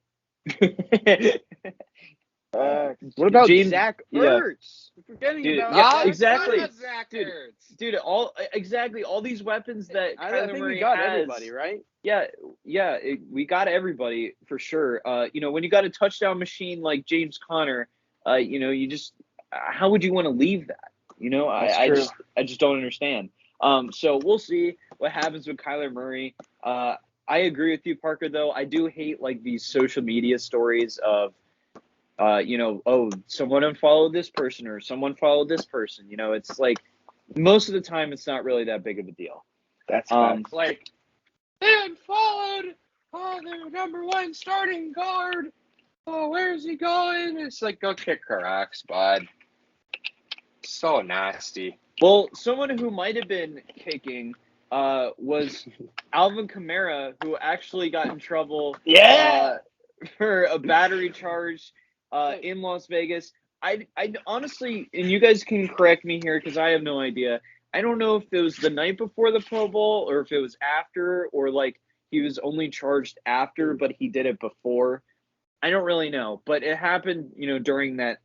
What about Zach Ertz? Dude, exactly. Dude, all these weapons that I think we got everybody, right? Yeah, we got everybody for sure. When you got a touchdown machine like James Conner, you just how would you want to leave that? I just don't understand. So we'll see what happens with Kyler Murray. I agree with you, Parker, though. I do hate these social media stories of someone unfollowed this person or someone followed this person. It's most of the time it's not really that big of a deal. That's they unfollowed their number one starting guard. Oh, where's he going? It's go kick her ass, bud. So nasty. Well, someone who might have been kicking was Alvin Kamara, who actually got in trouble for a battery charge in Las Vegas. I honestly, and you guys can correct me here because I have no idea. I don't know if it was the night before the Pro Bowl or if it was after, or like he was only charged after, but he did it before. I don't really know, but it happened, during that,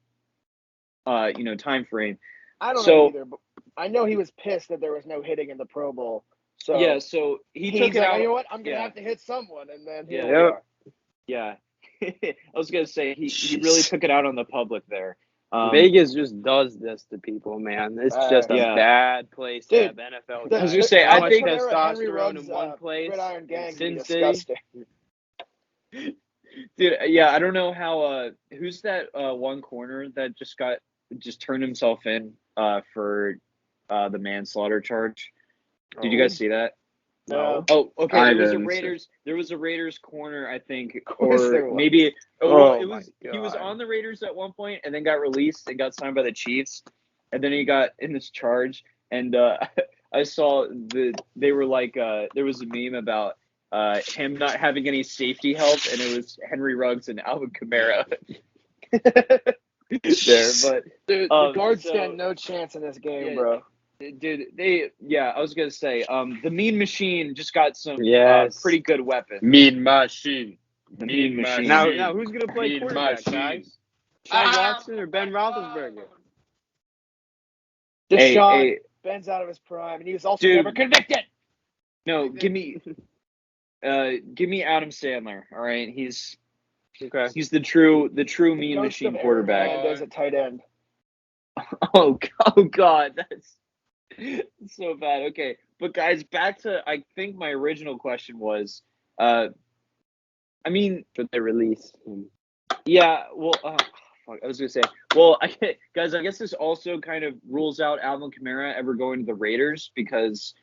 time frame. I don't know either, but I know he was pissed that there was no hitting in the Pro Bowl. So yeah, so he took he's it like, out. you know what? I'm gonna Yeah. have to hit someone, and then here Yeah. we are. Yeah, I was gonna say he really took it out on the public there. Vegas just does this to people, man. It's just a Yeah. bad place to Dude, have NFL the- I was guys. gonna say, I Alvin think Kamara, Henry testosterone Ruggs, in one place, Gridiron Gang, in Sin would be City. disgusting. Dude, yeah, I don't know how. Who's that one corner that just turned himself in for the manslaughter charge? Did you guys see that? No. Oh, okay. I There was a didn't see. Raiders corner, I think, course there or was. maybe. Oh, it my was. He was God. on the Raiders at one point, and then got released and got signed by the Chiefs, and then he got in this charge, and I saw they were like there was a meme about him not having any safety help, and it was Henry Ruggs and Alvin Kamara there, but. Dude, the guards so- stand no chance in this game, Yeah. bro. Dude, I was gonna say, the Mean Machine just got some Yes. pretty good weapons. Mean Machine. The Mean Machine. Now who's gonna play Mean quarterback, machine. guys? Sean Watson or Ben Roethlisberger? Deshaun, Ben's out of his prime, and he was also Dude. never convicted. No, give me Adam Sandler. All right, he's the true Mean Ghost Machine of Aaron quarterback. Hernandez at tight end. Oh God, that's so bad. Okay, but guys, back to I think my original question was, I mean, Should they release him? yeah, well, fuck, I was gonna say, well, guys, I guess this also kind of rules out Alvin Kamara ever going to the Raiders because,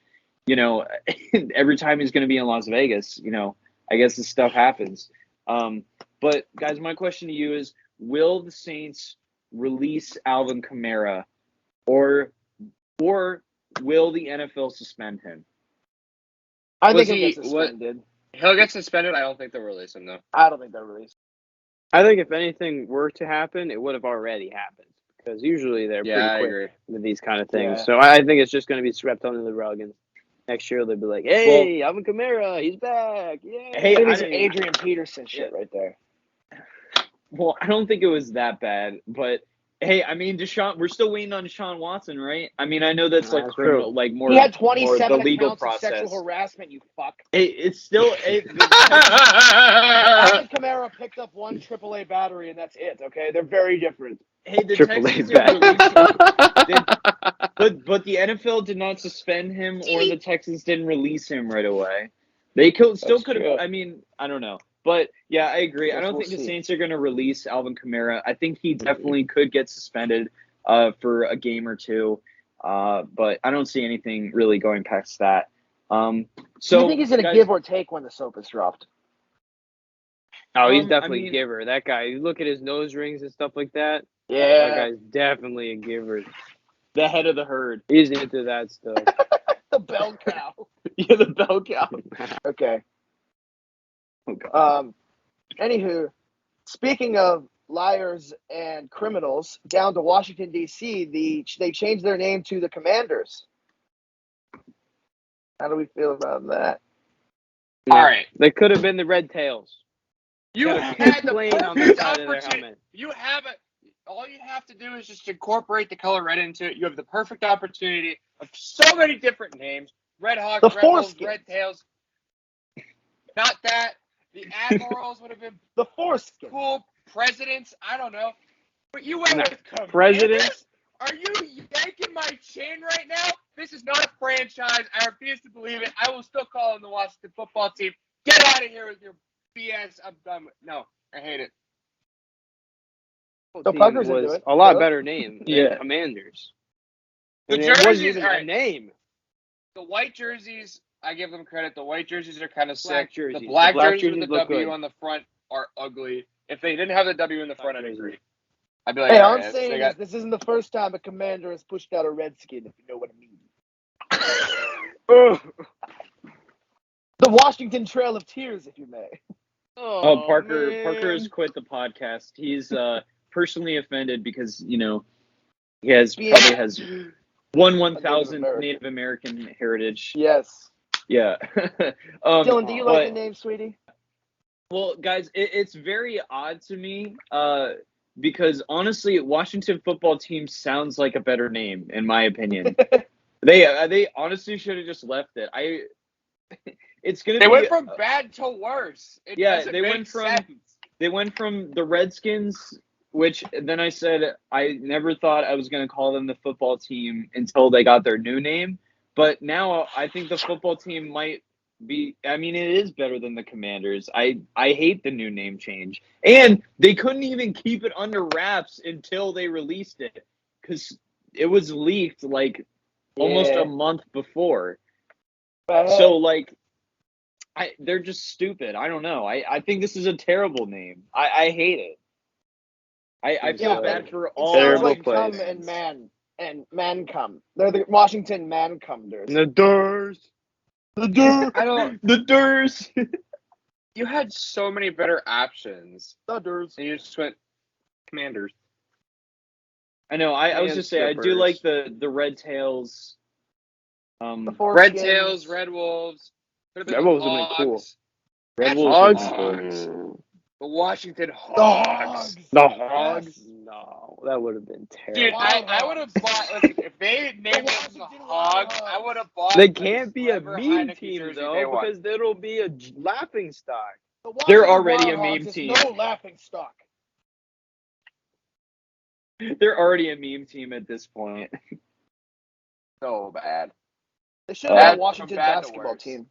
every time he's gonna be in Las Vegas, I guess this stuff happens. But guys, my question to you is, will the Saints release Alvin Kamara, or will the NFL suspend him? I Was think he'll he- get suspended. He'll get suspended. I don't think they'll release him though. I don't think they'll release. I think if anything were to happen, it would have already happened because usually they're Yeah, I pretty quick agree. with these kind of things. Yeah. So I think it's just going to be swept under the rug, and next year they'll be like, "Hey, Alvin Kamara, he's back!" Yeah. Hey, Maybe I some didn't- Adrian Peterson shit right there. Well, I don't think it was that bad, but hey, I mean, we're still waiting on Deshaun Watson, right? I mean, I know that's like That's criminal, true. like more. He had more 27 the legal accounts of process. sexual harassment. You fuck. It's still. Alvin Kamara picked up one AAA battery, and that's it. Okay, they're very different. Hey, the Triple A Texans didn't bet. release him. But the NFL did not suspend him, or the Texans didn't release him right away. They still That's could have. true. I mean, I don't know, but yeah, I agree. I Guess don't we'll think the see. Saints are going to release Alvin Kamara. I think he definitely could get suspended for a game or two, but I don't see anything really going past that. So Do you think he's going to guys- give or take when the soap is dropped? Oh, he's I definitely mean- a giver. That guy. You look at his nose rings and stuff like that. That Yeah, guy's definitely a giver. the head of the herd? He's into that stuff. the bell cow. Yeah, the bell cow. Okay. Oh, God. Anywho, speaking of liars and criminals, down to Washington D.C., they changed their name to the Commanders. How do we feel about that? All right. They could have been the Red Tails. You Got a had the plane on the perfect side of their opportunity. helmet. You have it. All you have to do is just incorporate the color red into it. You have the perfect opportunity of so many different names: Red Hawks, The Red Bulls, foreskin. Red Tails. Not that. The Admirals would have been The foreskin. cool. Presidents, I don't know. But you went No, with Commanders? Presidents. Are you yanking my chain right now? This is not a franchise. I refuse to believe it. I will still call them the Washington football team. Get out of here with your BS. I'm done with No, I hate it. So Team Pucker's into was it. a lot Yeah. better name than Yeah. Commanders. The And it wasn't jerseys, even all a right. name. The white jerseys, I give them credit. The white jerseys are kind of Black sick. jerseys. The black jerseys with jerseys the look W good. on the front are ugly. If they didn't have the W in the front, I'd jerseys. agree. I'd be like, Hey, all all I'm right, saying they is this isn't the first time a Commander has pushed out a Redskin, if you know what I mean. The Washington Trail of Tears, if you may. Oh, Parker man. has quit the podcast. He's personally offended because, you know, he Being- probably has one Native 1,000th American. Native American heritage. Yes. Yeah. Dylan, do you like the but- name, sweetie? Well, guys, it's very odd to me because honestly, Washington football team sounds like a better name, in my opinion. They honestly should have just left it. It's gonna They be. went from bad to worse. It Yeah, doesn't they make went from- sense. They went from the Redskins, which then I said I never thought I was going to call them the football team until they got their new name. But now I think the football team might be, I mean, it is better than the Commanders. I hate the new name change. And they couldn't even keep it under wraps until they released it because it was leaked like almost Yeah. a month before. But So, like, they're just stupid. I don't know. I think this is a terrible name. I hate it. I feel Yeah, bad for it all sounds Terrible like Washington cum fans. and Mancum. They're the Washington Mancumders. The doors. The Durs. I don't. The Durs. You had so many better options, The Durs. and you just went Commanders. I know. I was And just saying. I do strippers. like the Red Tails. The Red Foreskins. Tails, Red Wolves. Red Wolves would've been cool. Hogs, Red Actually, Wolves. Hogs. Hogs. The Washington The Hogs. Hogs. The Hogs? Yes. No, that would have been terrible. Dude, I Wild would have Hogs. bought. Listen, if they named them the Washington Wild Hogs, I Hogs. would have bought. They a can't be a Trevor meme Heineke team jersey though, day one. because it'll be a laughing stock. The They're Washington already Wild a meme Hogs is team. No laughing stock. They're already a meme team at this point. So bad. They should have had a From Washington bad to basketball worse. team.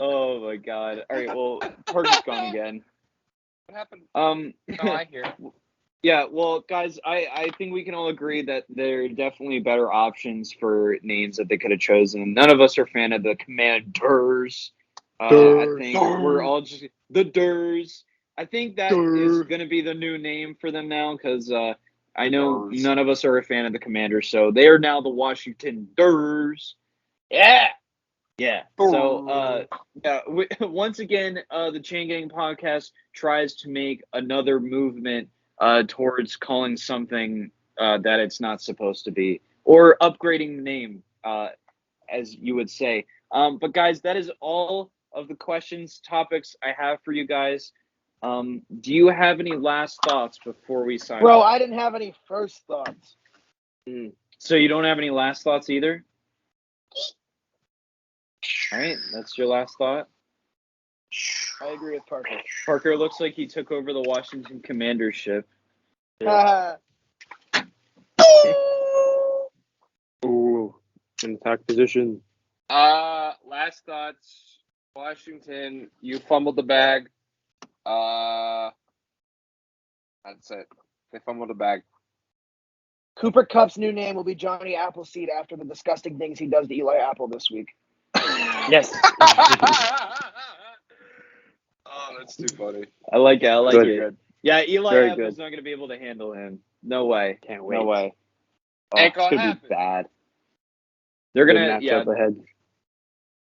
Oh my God. All right. Well, Parker's gone again. What happened? No, I hear. Yeah, well, guys, I think we can all agree that there are definitely better options for names that they could have chosen. None of us are fan of the Commanders. I think we're all just the Durs. I think that is going to be the new name for them now because I know Durs. none of us are a fan of the Commanders, so they are now the Washington Durs. Yeah. Yeah. So, once again, the Chaingang podcast tries to make another movement towards calling something that it's not supposed to be, or upgrading the name, as you would say. But guys, that is all of the questions, topics I have for you guys. Do you have any last thoughts before we sign Bro, off? I didn't have any first thoughts. So you don't have any last thoughts either? All right, that's your last thought. I agree with Parker. Parker looks like he took over the Washington Commanders ship. Ooh, in attack position. Last thoughts. Washington, you fumbled the bag. That's it. They fumbled the bag. Cooper Kupp's new name will be Johnny Appleseed after the disgusting things he does to Eli Apple this week. Yes. Oh, that's too funny. I like it. I like Good. it. Yeah, Eli Very Apple's good. not going to be able to handle him. No way. Can't wait. No way. Oh, Ain't it's gonna going to be happen. bad. They're Good going to, yeah, matchup ahead.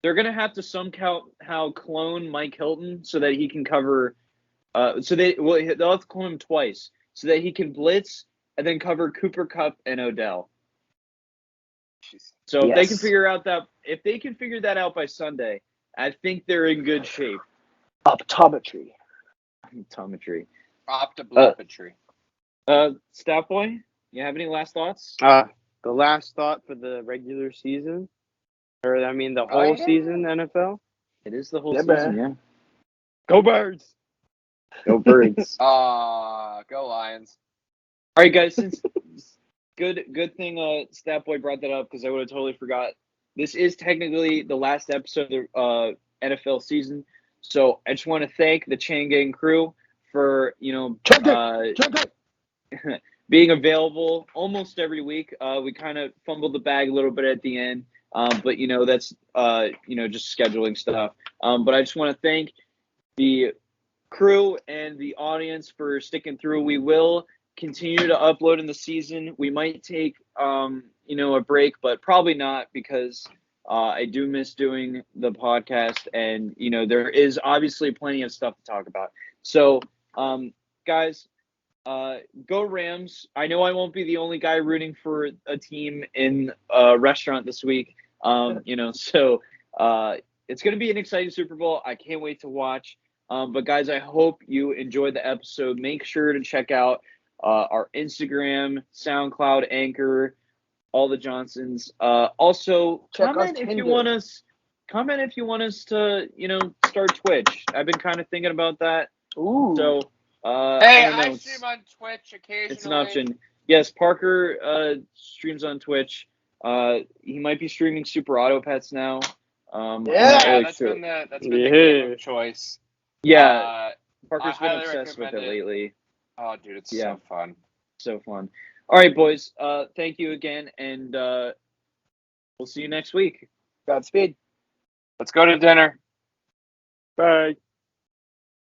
they're going to have to somehow clone Mike Hilton so that he can cover. They'll have to clone him twice so that he can blitz and then cover Cooper Kupp and Odell. So if they can Yes. if they can figure that out by Sunday, I think they're in good shape. Optometry. Optometry. Optometry. Stat Boy, you have any last thoughts? The last thought for the regular season, or I mean the whole yeah. season NFL. It is the whole Yeah, season, man. yeah. Go Birds! Go Birds. Go Lions. All right, guys. Since good thing Stat Boy brought that up because I would have totally forgot. This is technically the last episode of the NFL season, so I just want to thank the Chaingang crew for being available almost every week. We kind of fumbled the bag a little bit at the end, but that's just scheduling stuff. But I just want to thank the crew and the audience for sticking through. We will continue to upload in the season. We might take a break, but probably not, because I do miss doing the podcast, and there is obviously plenty of stuff to talk about. So, guys, go Rams. I know I won't be the only guy rooting for a team in a restaurant this week. So it's going to be an exciting Super Bowl. I can't wait to watch. But guys, I hope you enjoyed the episode. Make sure to check out our Instagram, SoundCloud, Anchor, all the Johnsons. Also, Check comment our if you Tinder. want us. Comment if you want us to, start Twitch. I've been kind of thinking about that. Ooh. So, Hey, I don't know. I stream on Twitch occasionally. It's an option. Yes, Parker streams on Twitch. He might be streaming Super Auto Pets now. I'm not Yeah, really that's sure. been the game of choice. Yeah, Parker's I been highly obsessed with recommend it lately. Oh, dude, it's Yeah. so fun. So fun. All right, boys. Thank you again, and we'll see you next week. Godspeed. Let's go to dinner. Bye.